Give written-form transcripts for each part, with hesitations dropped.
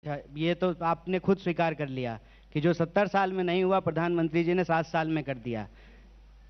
ये तो आपने खुद स्वीकार कर लिया कि जो 70 साल में नहीं हुआ प्रधानमंत्री जी ने 7 साल में कर दिया।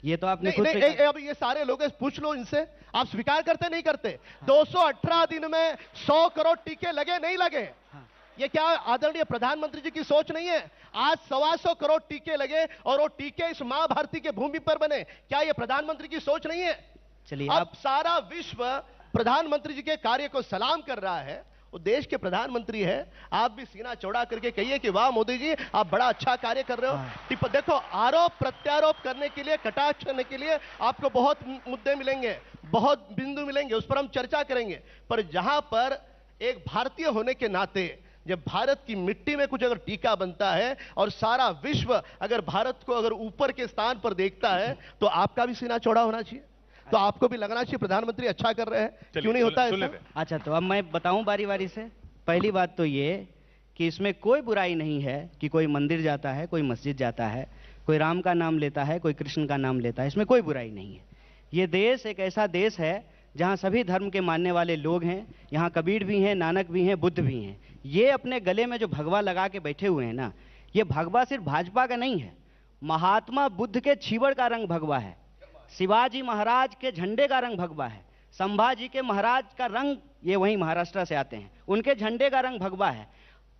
ये तो आपने खुद नहीं, अब ये सारे लोग पूछ लो इनसे, आप स्वीकार करते नहीं करते? हाँ। 218 दिन में 100 करोड़ टीके लगे नहीं लगे? हाँ। ये क्या आदरणीय प्रधानमंत्री जी की सोच नहीं है? आज 125 करोड़ टीके लगे और वो टीके इस मां भारती के भूमि पर बने, क्या ये प्रधानमंत्री की सोच नहीं है? चलिए, अब सारा विश्व प्रधानमंत्री जी के कार्य को सलाम कर रहा है। वो देश के प्रधानमंत्री है, आप भी सीना चौड़ा करके कहिए कि वाह मोदी जी, आप बड़ा अच्छा कार्य कर रहे हो। देखो, आरोप प्रत्यारोप करने के लिए, कटाक्ष करने के लिए आपको बहुत मुद्दे मिलेंगे, बहुत बिंदु मिलेंगे, उस पर हम चर्चा करेंगे। पर जहां पर एक भारतीय होने के नाते जब भारत की मिट्टी में कुछ अगर टीका बनता है और सारा विश्व अगर भारत को अगर ऊपर के स्थान पर देखता है, तो आपका भी सीना चौड़ा होना चाहिए, तो आपको भी लगना चाहिए प्रधानमंत्री अच्छा कर रहे हैं। क्यों नहीं होता है? अच्छा, तो अब मैं बताऊं बारी बारी से। पहली बात तो ये कि इसमें कोई बुराई नहीं है कि कोई मंदिर जाता है, कोई मस्जिद जाता है, कोई राम का नाम लेता है, कोई कृष्ण का नाम लेता है, इसमें कोई बुराई नहीं है। ये देश एक ऐसा देश है जहां सभी धर्म के मानने वाले लोग हैं। यहाँ कबीर भी हैं, नानक भी हैं, बुद्ध भी हैं। ये अपने गले में जो भगवा लगा के बैठे हुए हैं ना, ये भगवा सिर्फ भाजपा का नहीं है, महात्मा बुद्ध के छीवड़ का रंग भगवा है, शिवाजी महाराज के झंडे का रंग भगवा है, संभाजी के महाराज का रंग, ये वहीं महाराष्ट्र से आते हैं, उनके झंडे का रंग भगवा है।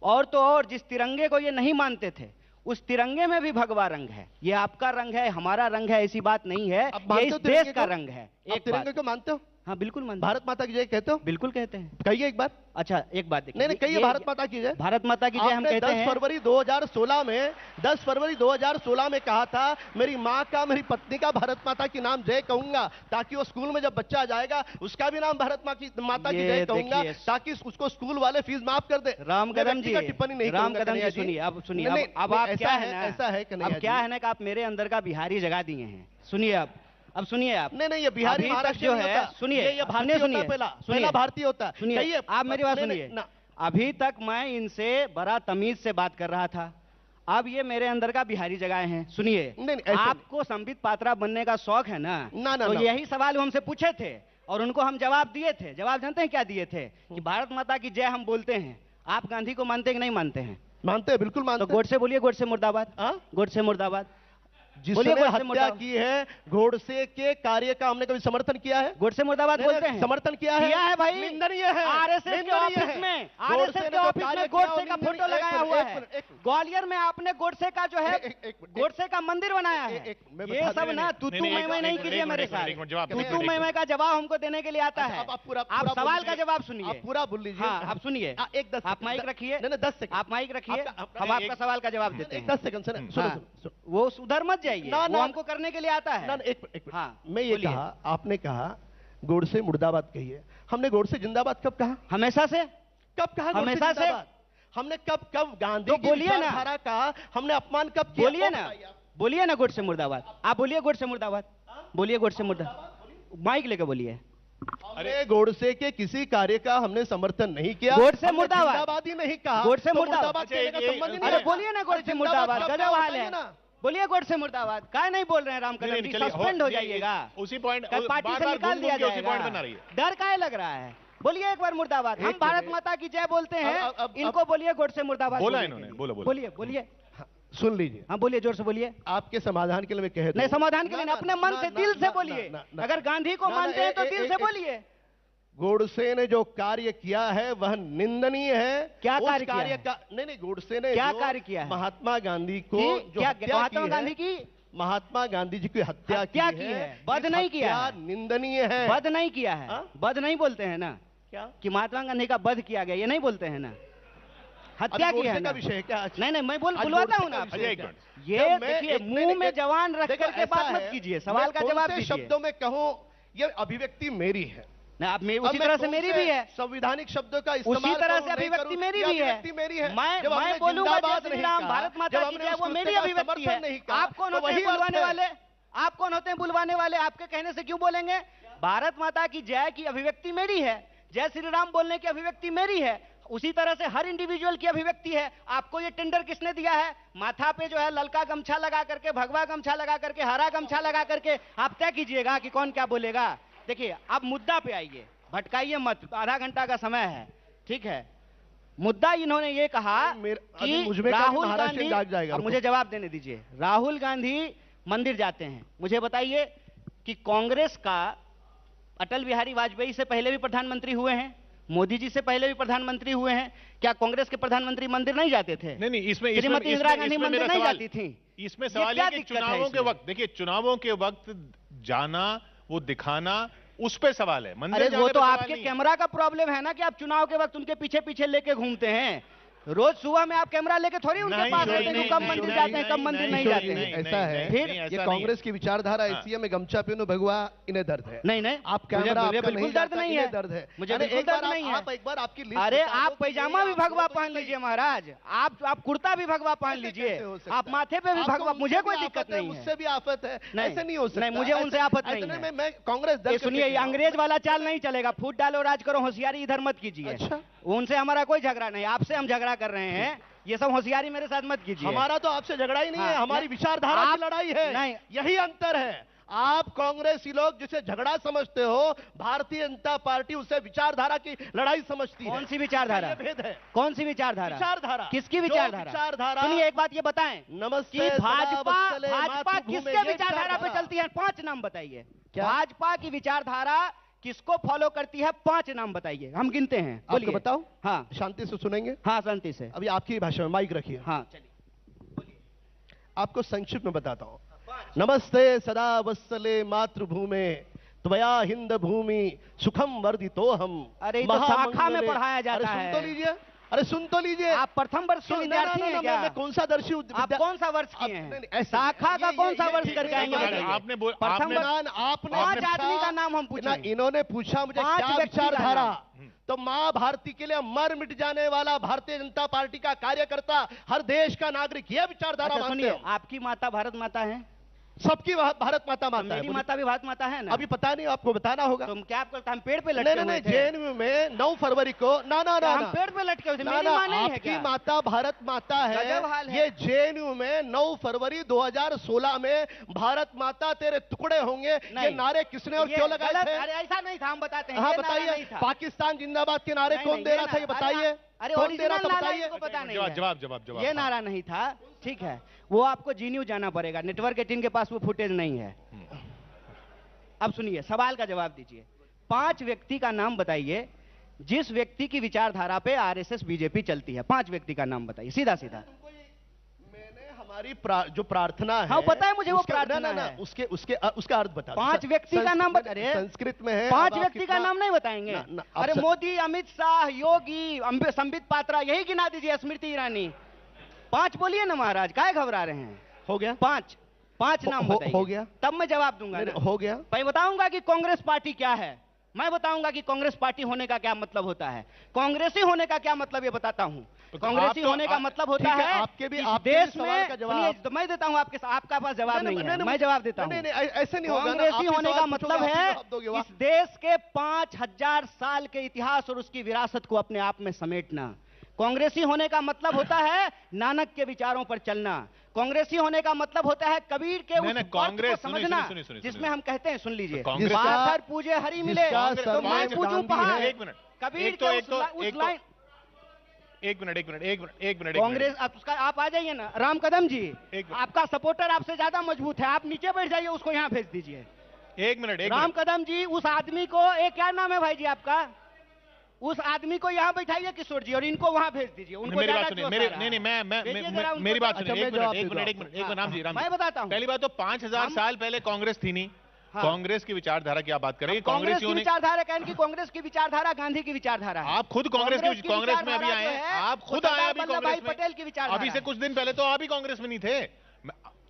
और तो और जिस तिरंगे को ये नहीं मानते थे, उस तिरंगे में भी भगवा रंग है। ये आपका रंग है, हमारा रंग है, ऐसी बात नहीं है, ये इस देश का रंग है। एक तिरंगे को मानते हो? हाँ बिल्कुल मानते। भारत माता की जय कहते हो? बिल्कुल कहते हैं। कहिए एक बार। अच्छा एक बात नहीं कहिए, भारत माता की जय। भारत माता की जय हम कहते हैं। 10 फरवरी 2016 में 10 फरवरी 2016 में कहा था, मेरी माँ का, मेरी पत्नी का भारत माता की नाम जय कहूंगा, ताकि वो स्कूल में जब बच्चा जाएगा उसका भी नाम भारत माता की जय कहूंगा, ताकि उसको स्कूल वाले फीस माफ कर दे। राम कदम जी, टिप्पणी नहीं, राम कदम जी सुनिए, अब सुनिए, अब आप क्या है, ऐसा है कि नहीं, अब क्या है ना कि आप मेरे अंदर का बिहारी जगा दिए हैं। सुनिए अब सुनिए आप। नहीं, ये बिहारी महाराष्ट्र जो है, सुनिए, ये भारतीय होता है, पहला भारतीय होता है। सुनिए, आप मेरी बात सुनिए। अभी तक मैं इनसे बड़ा तमीज से बात कर रहा था, अब ये मेरे अंदर का बिहारी जगाए हैं। सुनिए, आपको संबित पात्रा बनने का शौक है ना, तो यही सवाल हमसे पूछे थे और उनको हम जवाब दिए थे। जवाब जानते हैं क्या दिए थे? कि भारत माता की जय हम बोलते हैं। आप गांधी को मानते हैं कि नहीं मानते हैं? मानते हैं, बिल्कुल मानते हैं। तो गोडसे बोलिए, गोडसे मुर्दाबाद। गोडसे मुर्दाबाद। जिसने हत्या की है, गोडसे के कार्य का हमने कभी समर्थन किया है? गोडसे मुर्दाबाद बोलते हैं। समर्थन किया है भाई। निंदनीय है। आरएसएस के ऑफिस में गोडसे का फोटो लगाया हुआ है। ग्वालियर में आपने गोडसे का जो है, गोडसे का मंदिर बनाया है। ये सब ना तूतू मैं नहीं कीजिए मेरे साथ। तूतू मैं का जवाब हमको देने के लिए आता है। आप सवाल का जवाब सुनिए, पूरा बोल लीजिए। आप सुनिए, आप माइक रखिए। 10 सेकंड आप माइक रखिए, हम आपका सवाल का जवाब देते हैं। 10 सेकंड से वो सुधर मत जाइए, वो हमको करने के लिए आता है। एक मैं ये कहा, आपने कहा गोडसे मुर्दाबाद कहिए, हमने गोडसे जिंदाबाद कब कहा? हमेशा से। कब कहा? हमेशा से। हमने कब गांधी की विचारधारा का हमने अपमान कब किया? बोलिए ना गोडसे मुर्दाबाद। आप बोलिए गोडसे मुर्दाबाद, बोलिए गोडसे मुर्दाबाद, माइक लेके बोलिए। अरे गोडसे के किसी कार्य का हमने समर्थन नहीं किया, गोडसे मुर्दाबाद ही नहीं कहा। गोडसे मुर्दाबाद। अरे बोलिए ना गोडसे मुर्दाबाद, गजब हाल है। बोलिए गोडसे मुर्दाबाद। काय नहीं बोल रहे हैं? राम कदम जी सस्पेंड हो जाइएगा, उसी पॉइंट पार्टी से निकाल दिया जाएगा। डर काय लग रहा है? बोलिए एक बार मुर्दाबाद। हम भारत माता की जय बोलते हैं, इनको बोलिए गोडसे मुर्दाबाद। बोला इन्होंने, बोलिए बोलिए। सुन लीजिए। हाँ बोलिए, जोर से बोलिए। आपके समाधान के लिए मैं कह नहीं, समाधान के लिए अपने मन से, दिल से बोलिए। अगर गांधी को मानते हैं तो दिल से बोलिए। गोडसे ने जो कार्य किया है वह निंदनीय है। क्या कार्य किया? नहीं, गोडसे ने क्या कार्य किया है? महात्मा गांधी को जो महात्मा गांधी की, महात्मा गांधी जी की हत्या क्या की है? वध नहीं किया है, निंदनीय है। वध नहीं किया है, वध नहीं बोलते हैं ना, क्या कि महात्मा गांधी का वध किया गया, ये नहीं बोलते हैं ना, हत्या की है ना। विषय क्या? नहीं, मैं बुलवाता हूँ ना। ये देखिए, मुंह में जवान रख करके बात मत कीजिए, सवाल का जवाब दीजिए। शब्दों में कहूँ, ये अभिव्यक्ति मेरी है, उसी तरह से मेरी भी है। संवैधानिक शब्दों का इस्तेमाल, उसी तरह से अभिव्यक्ति मेरी भी है। मैं बोलूंगा जय श्री राम, भारत माता की जय, वो मेरी अभिव्यक्ति है। आप कौन होते हैं बुलवाने वाले? आप कौन होते हैं बुलवाने वाले? आपके कहने से क्यों बोलेंगे? भारत माता की जय की अभिव्यक्ति मेरी है, जय श्री राम बोलने की अभिव्यक्ति मेरी है। उसी तरह से हर इंडिविजुअल की अभिव्यक्ति है। आपको ये टेंडर किसने दिया है? माथा पे जो है ललका गमछा लगा करके, भगवा गमछा लगा करके, हरा गमछा लगा करके आप तय कीजिएगा कि कौन क्या बोलेगा। देखिए, आप मुद्दा पे आइए, भटकाइए मत, आधा घंटा का समय है, ठीक है? मुद्दा इन्होंने ये कहा अभी कि मुझ में कहा कि राहुल महाराष्ट्र गांधी, जाग जाएगा, अब रुको। मुझे जवाब देने दीजिए। राहुल गांधी मंदिर जाते हैं, मुझे बताइए कि कांग्रेस का अटल बिहारी वाजपेयी से पहले भी प्रधानमंत्री हुए हैं, मोदी जी से पहले भी प्रधानमंत्री हुए हैं, क्या कांग्रेस के प्रधानमंत्री मंदिर नहीं जाते थे? नहीं, इसमें श्रीमती इंदिरा गांधी इसमें मंदिर मेरा नहीं सवाल- जाती थी। इसमें ये सवाल क्या है कि दिक्कत है चुनावों के इसमें? वक्त, देखिए चुनावों के वक्त जाना, वो दिखाना, उस पे सवाल है। मंदिर अरे जाने वो पे तो सवाल आपके नहीं है। कैमरा का प्रॉब्लम है ना कि आप चुनाव के वक्त उनके पीछे पीछे लेके घूमते हैं। रोज सुबह में आप कैमरा लेके थोड़ी उनके नहीं, पास नहीं, आते हैं, नहीं, कब नहीं, मंदिर नहीं, जाते हैं, नहीं, कब मंदिर नहीं नहीं, जाते नहीं, हैं। नहीं, ऐसा है, नहीं, फिर नहीं, ऐसा ये नहीं कांग्रेस है। की विचारधारा हाँ। ऐसी है, मैं गमछा पहनूं भगवा इन्हें दर्द है। नहीं नहीं, आप मुझे कैमरा मुझे आपका बिल्कुल नहीं दर्द जाता, नहीं इन्हें है, दर्द है। मुझे अरे बिल्कुल एक बार दर्द नहीं है। आप एक बार आपकी लिस्ट अरे बता आप दो कि पैजामा ये भी आप भगवा तो पहन नहीं- लीजिए महाराज, आप कुर्ता भी भगवा पहन ऐसे लीजिए, कैसे हो सकता आप है? माथे पे भी आपको भगवा, उनसे मुझे कोई भी दिक्कत आफत है, नहीं है। मुझसे भी आफत है, नहीं, ऐसे नहीं हो सकता। नहीं, मुझे उनसे आफत ऐसे नहीं है। मैं कांग्रेस दल ये के सुनिए, ये खिलाफ हूं। अंग्रेज वाला चाल नहीं चलेगा, फूट डालो राज करो, होशियारी इधर मत कीजिए। अच्छा। उनसे हमारा कोई झगड़ा नहीं, आपसे हम झगड़ा कर रहे हैं, ये सब होशियारी मेरे साथ मत कीजिए। हमारा तो आपसे झगड़ा ही नहीं है, हाँ, हमारी नहीं, विचारधारा की आप- लड़ाई है। नहीं। यही अंतर है। आप कांग्रेसी लोग जिसे झगड़ा समझते हो, भारतीय जनता पार्टी उसे विचारधारा की लड़ाई समझती है। कौन सी विचारधारा? ये भेद है। कौन सी विचारधारा? विचारधारा। किसकी जो विचारधारा? विचारधारा- सुनिए एक बात ये बताएं नमस्ते कि सदा भाजपा वत्सले भाजपा मातृभूमि, किसके ये विचारधारा पे विचारधारा। चलती है? 5 नाम बताइए। क्या? भाजपा की विचारधारा किसको फॉलो करती है? 5 नाम बताइए, हम गिनते हैं। आपको बोलिए। बताओ? हाँ शांति से सुनेंगे। हाँ, शांति से। अभी आपकी भाषा में माइक रखिए। हाँ चलिए। आपको संक्षिप्त में बताता हूं। नमस्ते सदा वत्सले मातृभूमे, त्वया हिंद भूमि सुखम वर्धितो हम। अरे ये तो शाखा में पढ़ाया जाता अरे सुन है। तो लीजिए, अरे सुन तो लीजिए। आप प्रथम वर्ष के सुन- विद्यार्थी हैं क्या? मैं कौन सा दर्शी आप कौन सा वर्ष किए नहीं, नहीं, हैं? ऐसे- शाखा का ये- कौन सा ये वर्ष ठीक करके नहीं आएंगे? है। बताइए। आपने बोल- प्रथम आपने- वर्ष- आपने 5 आदमी का नाम हम पूछे। ना, इन्होंने पूछा मुझे 5 क्या व्यक्ति का विचारधारा, नाम। तो मां भारती के लिए मर मिट जाने वाला भारतीय जनता पार्टी का कार्यकर्ता, हर देश का नागरिक, यह विचारधारा अच्छा, मानते सुनिए, हो। आपकी माता भारत माता है, सबकी भारत माता तो माता है। मेरी माता भी भारत माता है ना? अभी पता नहीं, आपको बताना होगा। तुम क्या आपको हम पेड़ पे नहीं लटके नहीं हुए नहीं, थे? जेएनयू में 9 फरवरी को ना ना ना हम ना पेड़ पे लटके हुए थे, ना मेरी ना, माँ नहीं है आपकी क्या? माता भारत माता गजब हाल है। है। ये जेएनयू में 9 फरवरी 2016 में भारत माता तेरे टुकड़े होंगे, ये नहीं। नारे किसने और ये क्यों लगाए गलत- थे? अरे ऐसा नहीं था, हम बताते हैं। हाँ ये नारा बताइए, नहीं था। पाकिस्तान जिंदाबाद के नारे नहीं, कौन नहीं, दे रहा था, ये नारा- बताइए। अरे कौन दे रहा था, ओरिजिनल नारा बताइए। इनको पता नहीं जवाब है। जवाब जवाब जवाब। ये नारा नहीं था, ठीक है, वो आपको जीन्यू जाना पड़ेगा, नेटवर्क 18 के पास वो फुटेज नहीं है। अब सुनिए, सवाल का जवाब दीजिए। 5 व्यक्ति का नाम बताइए जिस व्यक्ति की विचारधारा पे आरएसएस बीजेपी चलती है। 5 व्यक्ति का नाम बताइए, सीधा सीधा। मैंने हमारी जो प्रार्थना है, हाँ, पता है मुझे वो उसके- प्रार्थना ना, ना, ना, है। उसका अर्थ बता दो। 5 व्यक्ति का नाम बता रहे, संस्कृत में है। 5 अब आप व्यक्ति का कितना- नाम नहीं बताएंगे? ना, ना, अरे आप मोदी, अमित शाह, योगी, संबित पात्रा, यही गिना दीजिए, स्मृति ईरानी। 5 बोलिए ना महाराज, काहे घबरा रहे हैं? हो गया। 5 नाम बताइए। हो गया। तब मैं जवाब दूंगा नहीं, ना। हो गया। मैं बताऊंगा कि कांग्रेस पार्टी क्या है, मैं बताऊंगा कि कांग्रेस पार्टी होने का क्या मतलब होता है, कांग्रेसी होने का क्या मतलब ये बताता हूं। कांग्रेसी होने का मतलब होता ठीक है, है आपके भी कि आपके देश भी सवाल में का जवाब। सुनिए, तो मैं देता हूं आपका पास जवाब नहीं है, मैं जवाब देता हूं। नहीं, ऐसे नहीं होगा ना। कांग्रेसी आप ही होने सवाल का पूछोगे, मतलब आप ही है जवाब दोगे, वाह। इस देश के 5000 साल के इतिहास और उसकी विरासत को अपने आप में समेटना। कांग्रेसी होने का मतलब होता है नानक के विचारों पर चलना। कांग्रेसी होने का मतलब होता है कबीर के उस अर्थ को समझना जिसमें हम कहते हैं, सुन लीजिए, पाथर पूजे हरि मिले तो मैं पूजूं पहाड़। एक मिनट, कबीर के उस लाइन। एक मिनट। कांग्रेस आप आ जाइए ना, राम कदम जी, एक मिनट। आपका सपोर्टर आपसे ज्यादा मजबूत है, आप नीचे बैठ जाइए, उसको यहाँ भेज दीजिए। एक मिनट। राम कदम जी, उस आदमी को, एक क्या नाम है भाई जी आपका, उस आदमी को यहाँ बैठाइए किशोर जी, और इनको वहां भेज दीजिए। उनको मेरी बात ज्यादा सुनिए, जोश मेरी आ रहा है। नहीं, भेजिए जरा उनको। मेरी बात अच्छा, सुनिए। मैं जवाब एक देता मिनट। राम जी, मैं बताता हूं। पहली बात तो 5000 साल पहले कांग्रेस थी नहीं। हाँ। कांग्रेस की विचारधारा की आप बात करेंगे, कांग्रेस की होने विचारधारा कहने की, कांग्रेस की विचारधारा गांधी की विचारधारा है। आप खुद कांग्रेस में अभी आए हैं, आप खुद आए अभी कांग्रेस पटेल की में। विचारधारा अभी से कुछ दिन पहले तो आप ही कांग्रेस में नहीं थे।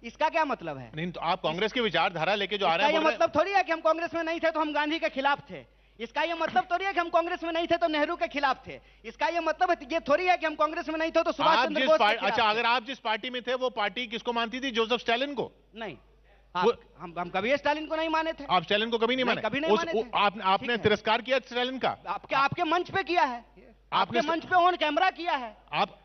इसका क्या मतलब है? नहीं तो आप कांग्रेस की विचारधारा लेके जो आ रहे इसका हैं, ये मतलब थोड़ी है कि हम कांग्रेस में नहीं थे तो हम गांधी के खिलाफ थे। इसका ये मतलब थोड़ी है कि हम कांग्रेस में नहीं थे तो नेहरू के खिलाफ थे। इसका ये मतलब ये थोड़ी है कि हम कांग्रेस में नहीं थे तो सुभाष आप चंद्र जिस बोस के पार्टी, खिलाफ अच्छा, थे। अगर आप जिस पार्टी में थे वो पार्टी किसको मानती थी? जोसेफ स्टालिन को? नहीं, वो- हम कभी स्टालिन को नहीं माने थे। आप स्टालिन को कभी नहीं नहीं, माने? कभी नहीं माने थे। आपने ठीक है। तिरस्कार किया स्टालिन का? आपके मंच पे किया है, आपके मंच पे ऑन कैमरा किया है। आप